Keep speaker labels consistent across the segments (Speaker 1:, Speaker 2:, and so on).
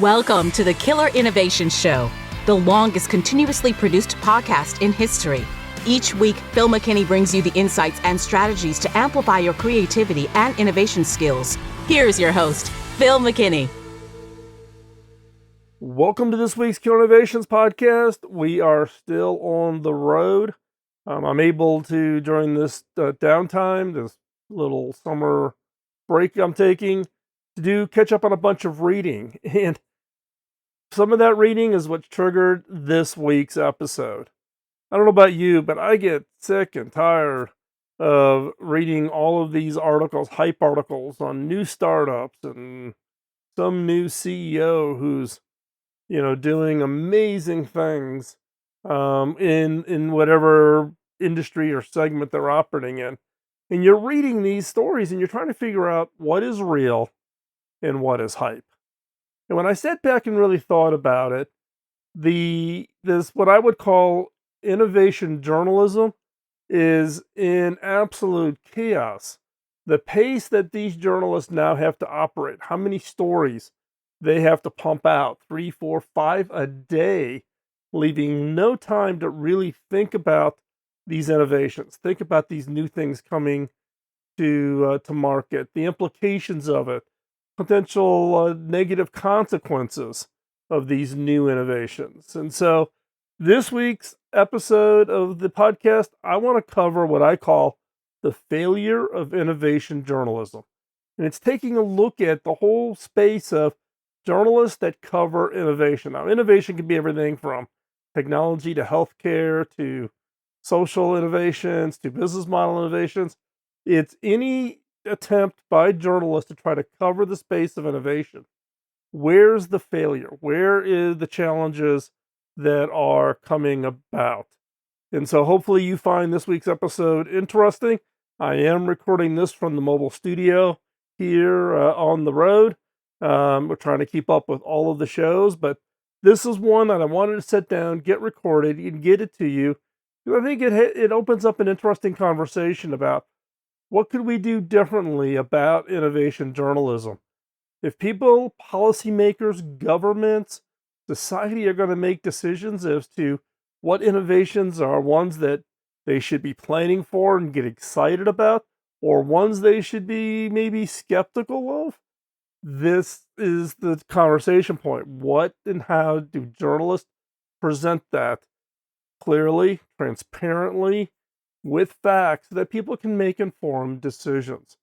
Speaker 1: Welcome to the Killer Innovation Show, the longest continuously produced podcast in history. Each week, Phil McKinney brings you the insights and strategies to amplify your creativity and innovation skills. Here's your host, Phil McKinney.
Speaker 2: Welcome to this week's Killer Innovations podcast. We are still on the road. I'm able to, during this downtime, this little summer break I'm taking, to catch up on a bunch of reading. And some of that reading is what triggered this week's episode. I don't know about you, but I get sick and tired of reading all of these articles, hype articles on new startups and some new CEO who's, doing amazing things in whatever industry or segment they're operating in. And you're reading these stories and you're trying to figure out what is real and what is hype. And when I sat back and really thought about it, this what I would call innovation journalism is in absolute chaos. The pace that these journalists now have to operate, how many stories they have to pump out, 3, 4, 5 a day, leaving no time to really think about these innovations, think about these new things coming to market, the implications of it, potential negative consequences of these new innovations. And so this week's episode of the podcast, I want to cover what I call the failure of innovation journalism. And it's taking a look at the whole space of journalists that cover innovation. Now, innovation can be everything from technology to healthcare to social innovations to business model innovations. It's any attempt by journalists to try to cover the space of innovation. Where's the failure? Where is the challenges that are coming about? And so hopefully you find this week's episode interesting. I am recording this from the mobile studio here on the road. We're trying to keep up with all of the shows, but this is one that I wanted to sit down, get recorded, and get it to you. I think it opens up an interesting conversation about what could we do differently about innovation journalism. If people, policymakers, governments, society are going to make decisions as to what innovations are ones that they should be planning for and get excited about, or ones they should be maybe skeptical of, this is the conversation point. What and how do journalists present that clearly, transparently, with facts so that people can make informed decisions?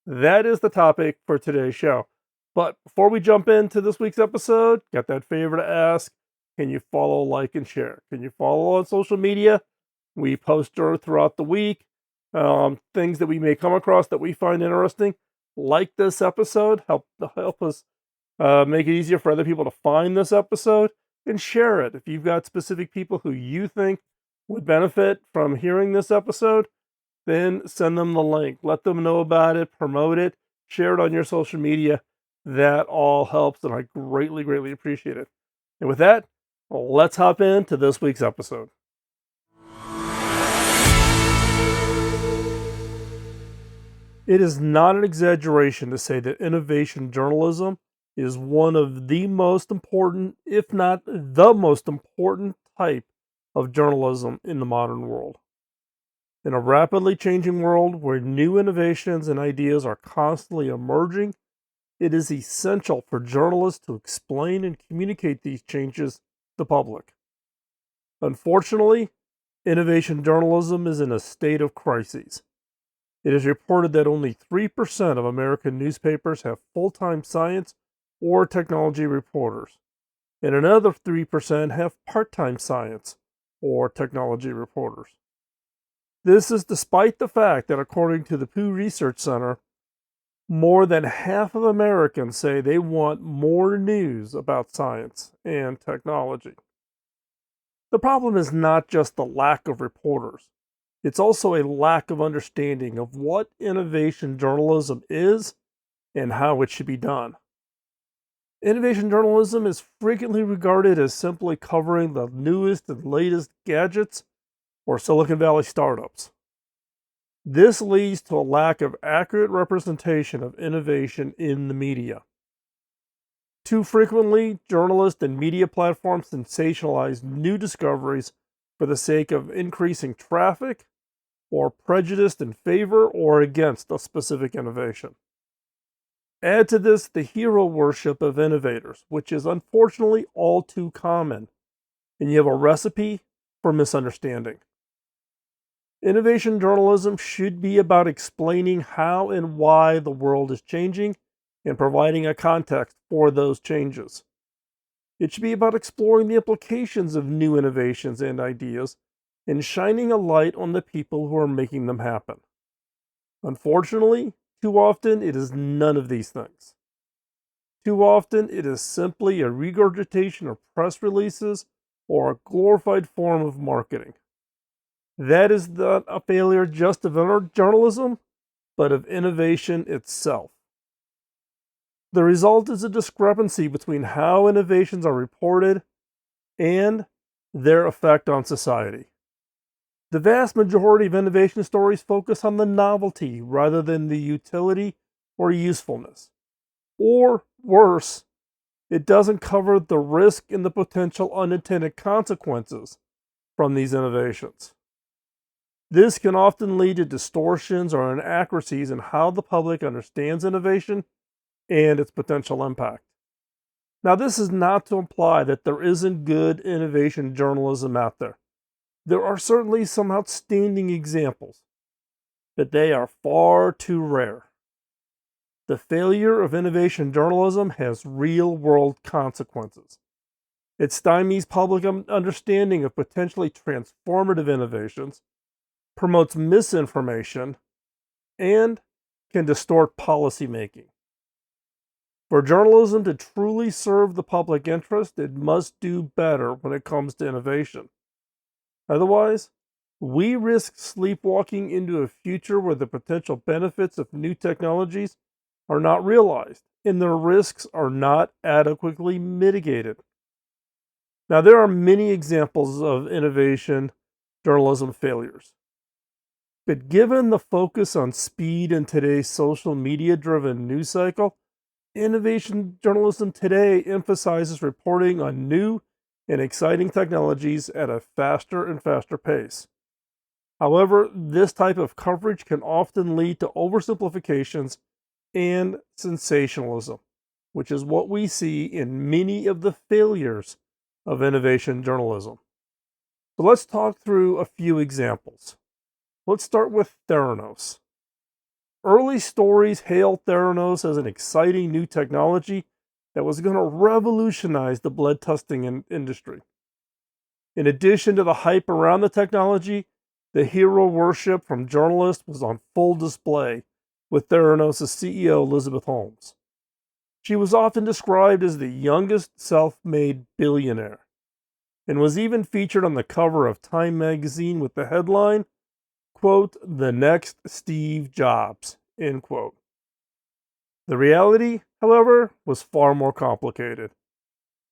Speaker 2: That is the topic for today's show. But before we jump into this week's episode, got that favor to ask. Can you follow, like, and share? Can you follow on social media? We post throughout the week things that we may come across that we find interesting. Like this episode, help us make it easier for other people to find this episode, and share it. If you've got specific people who you think would benefit from hearing this episode, then send them the link. Let them know about it, promote it, share it on your social media. That all helps, and I greatly, greatly appreciate it. And with that, let's hop into this week's episode. It is not an exaggeration to say that innovation journalism is one of the most important, if not the most important type of journalism in the modern world. In a rapidly changing world where new innovations and ideas are constantly emerging, it is essential for journalists to explain and communicate these changes to the public. Unfortunately, innovation journalism is in a state of crisis. It is reported that only 3% of American newspapers have full-time science or technology reporters, and another 3% have part-time science or technology reporters. This is despite the fact that, according to the Pew Research Center, more than half of Americans say they want more news about science and technology. The problem is not just the lack of reporters. It's also a lack of understanding of what innovation journalism is and how it should be done. Innovation journalism is frequently regarded as simply covering the newest and latest gadgets or Silicon Valley startups. This leads to a lack of accurate representation of innovation in the media. Too frequently, journalists and media platforms sensationalize new discoveries for the sake of increasing traffic or prejudiced in favor or against a specific innovation. Add to this the hero worship of innovators, which is unfortunately all too common, and you have a recipe for misunderstanding. Innovation journalism should be about explaining how and why the world is changing and providing a context for those changes. It should be about exploring the implications of new innovations and ideas and shining a light on the people who are making them happen. Unfortunately, too often it is none of these things. Too often it is simply a regurgitation of press releases or a glorified form of marketing. That is not a failure just of journalism, but of innovation itself. The result is a discrepancy between how innovations are reported and their effect on society. The vast majority of innovation stories focus on the novelty rather than the utility or usefulness. Or worse, it doesn't cover the risk and the potential unintended consequences from these innovations. This can often lead to distortions or inaccuracies in how the public understands innovation and its potential impact. Now, this is not to imply that there isn't good innovation journalism out there. There are certainly some outstanding examples, but they are far too rare. The failure of innovation journalism has real-world consequences. It stymies public understanding of potentially transformative innovations, promotes misinformation, and can distort policymaking. For journalism to truly serve the public interest, it must do better when it comes to innovation. Otherwise, we risk sleepwalking into a future where the potential benefits of new technologies are not realized and their risks are not adequately mitigated. Now, there are many examples of innovation journalism failures. But given the focus on speed in today's social media-driven news cycle, innovation journalism today emphasizes reporting on new and exciting technologies at a faster and faster pace. However, this type of coverage can often lead to oversimplifications and sensationalism, which is what we see in many of the failures of innovation journalism. So let's talk through a few examples. Let's start with Theranos. Early stories hailed Theranos as an exciting new technology that was going to revolutionize the blood testing industry. In addition to the hype around the technology, the hero worship from journalists was on full display with Theranos CEO Elizabeth Holmes. She was often described as the youngest self-made billionaire and was even featured on the cover of Time magazine with the headline, quote, "The next Steve Jobs," end quote. The reality, however, was far more complicated.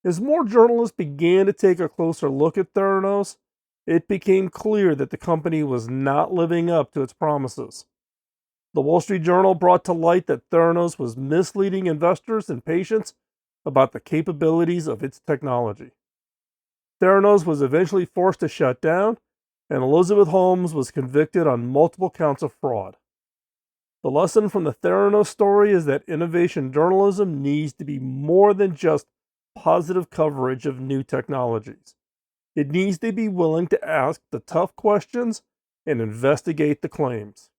Speaker 2: As more journalists began to take a closer look at Theranos, it became clear that the company was not living up to its promises. The Wall Street Journal brought to light that Theranos was misleading investors and patients about the capabilities of its technology. Theranos was eventually forced to shut down, and Elizabeth Holmes was convicted on multiple counts of fraud. The lesson from the Theranos story is that innovation journalism needs to be more than just positive coverage of new technologies. It needs to be willing to ask the tough questions and investigate the claims.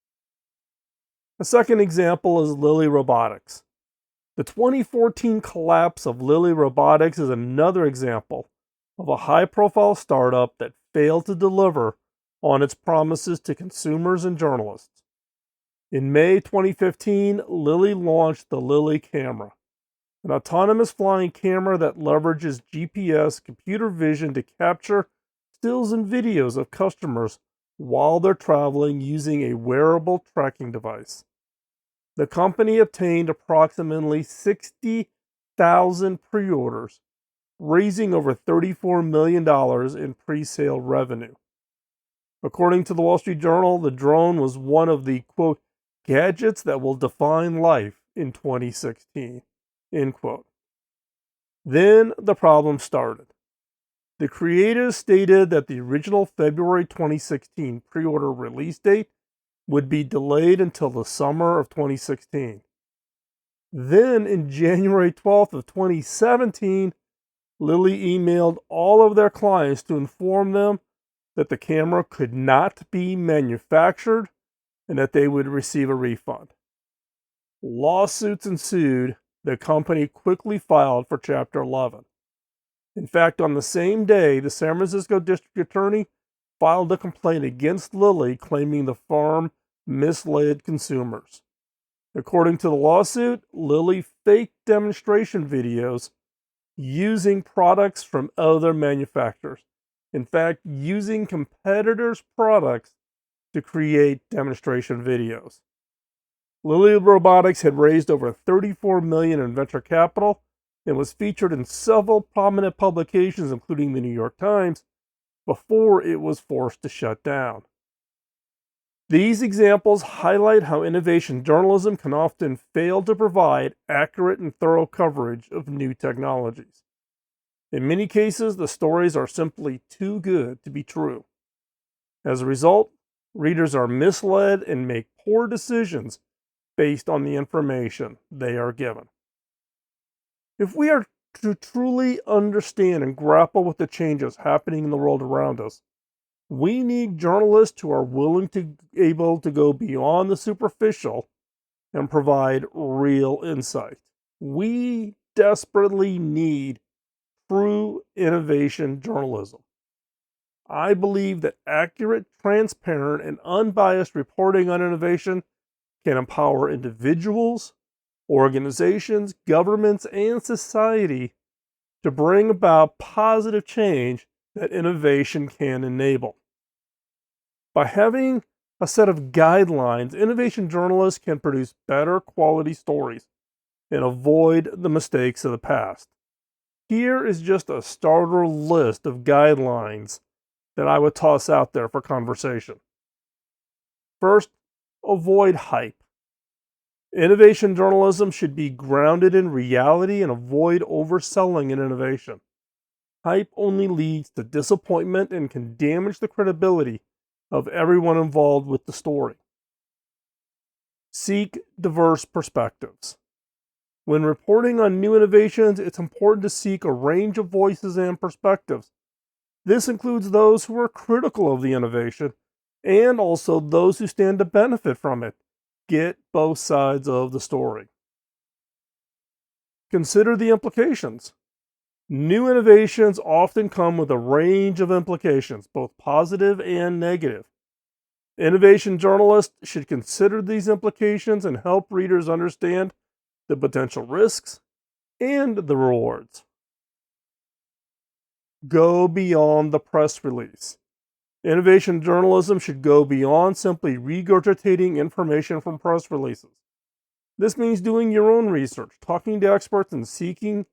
Speaker 2: A second example is Lilly Robotics. The 2014 collapse of Lilly Robotics is another example of a high-profile startup that failed to deliver on its promises to consumers and journalists. In May 2015, Lilly launched the Lilly Camera, an autonomous flying camera that leverages GPS computer vision to capture stills and videos of customers while they're traveling using a wearable tracking device. The company obtained approximately 60,000 pre-orders, raising over $34 million in pre-sale revenue. According to the Wall Street Journal, the drone was one of the, quote, gadgets that will define life in 2016, end quote. Then the problem started. The creators stated that the original February 2016 pre-order release date would be delayed until the summer of 2016. Then, in January 12th of 2017, Lilly emailed all of their clients to inform them that the camera could not be manufactured and that they would receive a refund. Lawsuits ensued. The company quickly filed for Chapter 11. In fact, on the same day, the San Francisco District Attorney filed a complaint against Lilly claiming the firm misled consumers. According to the lawsuit, Lilly faked demonstration videos using products from other manufacturers. In fact, using competitors' products to create demonstration videos. Lilly Robotics had raised over $34 million in venture capital and was featured in several prominent publications, including the New York Times, before it was forced to shut down. These examples highlight how innovation journalism can often fail to provide accurate and thorough coverage of new technologies. In many cases, the stories are simply too good to be true. As a result, readers are misled and make poor decisions based on the information they are given. If we are to truly understand and grapple with the changes happening in the world around us, we need journalists who are able to go beyond the superficial and provide real insight. We desperately need true innovation journalism. I believe that accurate, transparent, and unbiased reporting on innovation can empower individuals, organizations, governments, and society to bring about positive change that innovation can enable. By having a set of guidelines, innovation journalists can produce better quality stories and avoid the mistakes of the past. Here is just a starter list of guidelines that I would toss out there for conversation. First, avoid hype. Innovation journalism should be grounded in reality and avoid overselling an innovation. Hype only leads to disappointment and can damage the credibility of everyone involved with the story. Seek diverse perspectives. When reporting on new innovations, it's important to seek a range of voices and perspectives. This includes those who are critical of the innovation and also those who stand to benefit from it. Get both sides of the story. Consider the implications. New innovations often come with a range of implications, both positive and negative. Innovation journalists should consider these implications and help readers understand the potential risks and the rewards. Go beyond the press release. Innovation journalism should go beyond simply regurgitating information from press releases. This means doing your own research, talking to experts, and seeing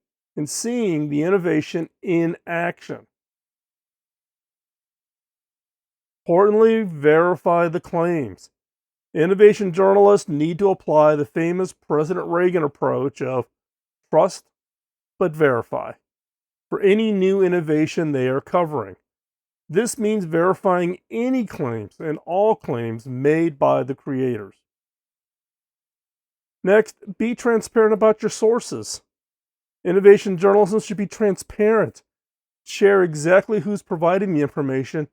Speaker 2: the innovation in action. Importantly, verify the claims. Innovation journalists need to apply the famous President Reagan approach of trust but verify for any new innovation they are covering. This means verifying any claims and all claims made by the creators. Next, be transparent about your sources. Innovation journalism should be transparent. Share exactly who's providing the information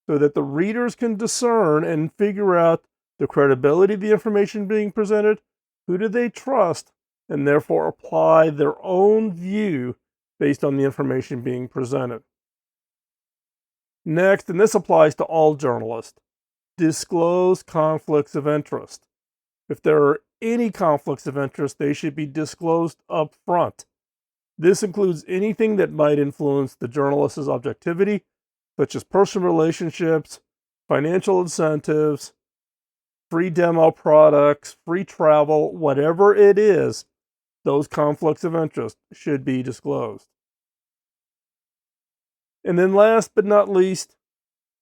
Speaker 2: so that the readers can discern and figure out the credibility of the information being presented, who do they trust, and therefore apply their own view based on the information being presented. Next, and this applies to all journalists, disclose conflicts of interest. If there are any conflicts of interest, they should be disclosed up front. This includes anything that might influence the journalist's objectivity, such as personal relationships, financial incentives, free demo products, free travel, whatever it is, those conflicts of interest should be disclosed. And then last but not least,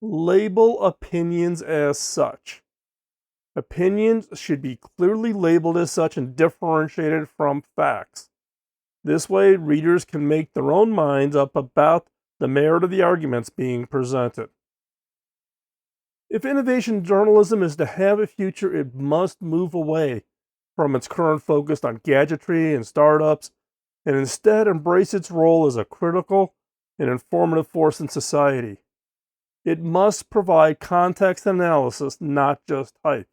Speaker 2: label opinions as such. Opinions should be clearly labeled as such and differentiated from facts. This way, readers can make their own minds up about the merit of the arguments being presented. If innovation journalism is to have a future, it must move away from its current focus on gadgetry and startups, and instead embrace its role as a critical and informative force in society. It must provide context and analysis, not just hype.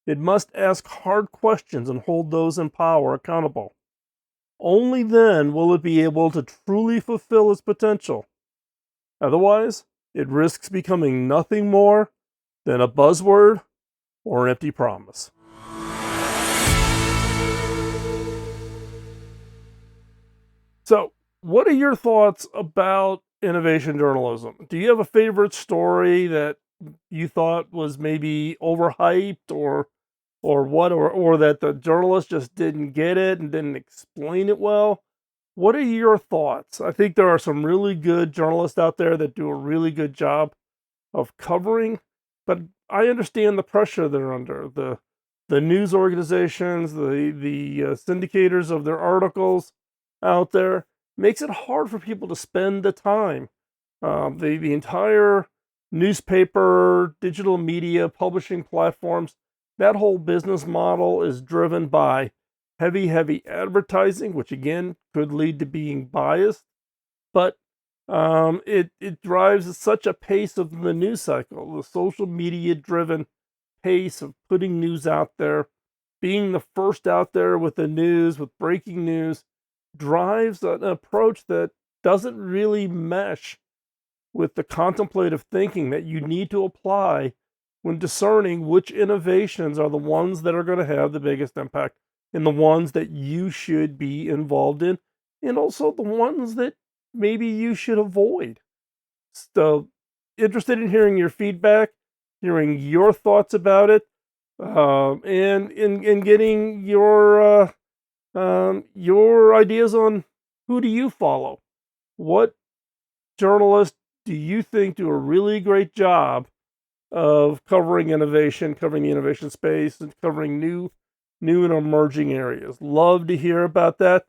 Speaker 2: It must ask hard questions and hold those in power accountable. Only then will it be able to truly fulfill its potential. Otherwise, it risks becoming nothing more than a buzzword or an empty promise. So, what are your thoughts about innovation journalism? Do you have a favorite story that you thought was maybe overhyped or that the journalist just didn't get it and didn't explain it well? What are your thoughts? I think there are some really good journalists out there that do a really good job of covering, but I understand the pressure they're under. The news organizations, the syndicators of their articles out there makes it hard for people to spend the time. The entire newspaper, digital media, publishing platforms, that whole business model is driven by heavy advertising, which again could lead to being biased. But it drives such a pace of the news cycle, the social media driven pace of putting news out there, being the first out there with the news, with breaking news, drives an approach that doesn't really mesh with the contemplative thinking that you need to apply when discerning which innovations are the ones that are going to have the biggest impact and the ones that you should be involved in, and also the ones that maybe you should avoid. So, interested in hearing your feedback, hearing your thoughts about it, and in getting your ideas on who do you follow? What journalists do you think do a really great job of covering innovation, covering the innovation space, and covering new and emerging areas? Love to hear about that.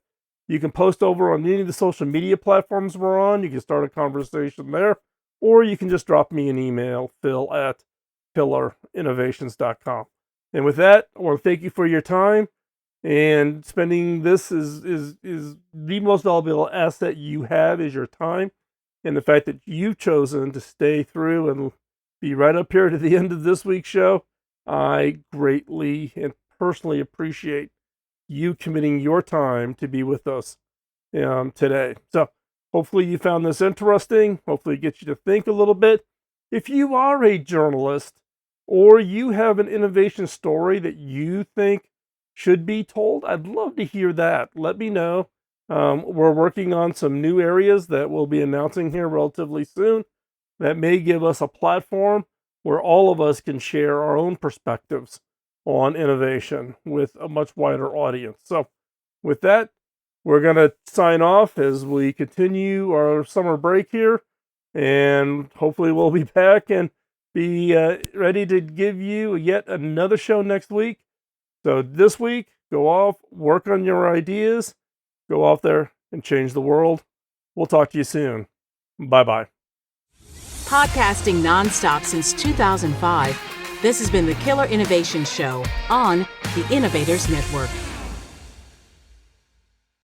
Speaker 2: You can post over on any of the social media platforms we're on. You can start a conversation there, or you can just drop me an email, phil@pillarinnovations.com. And with that, I want to thank you for your time. And spending this is the most valuable asset you have is your time. And the fact that you've chosen to stay through and be right up here to the end of this week's show, I greatly and personally appreciate you committing your time to be with us today. So hopefully you found this interesting. Hopefully it gets you to think a little bit. If you are a journalist or you have an innovation story that you think should be told, I'd love to hear that. Let me know. We're working on some new areas that we'll be announcing here relatively soon that may give us a platform where all of us can share our own perspectives on innovation with a much wider audience. So with that, we're going to sign off as we continue our summer break here, and hopefully we'll be back and be ready to give you yet another show next week. So this week, go off, work on your ideas, go off there and change the world. We'll talk to you soon. Bye-bye.
Speaker 1: Podcasting nonstop since 2005, this has been the Killer Innovation Show on the Innovators Network.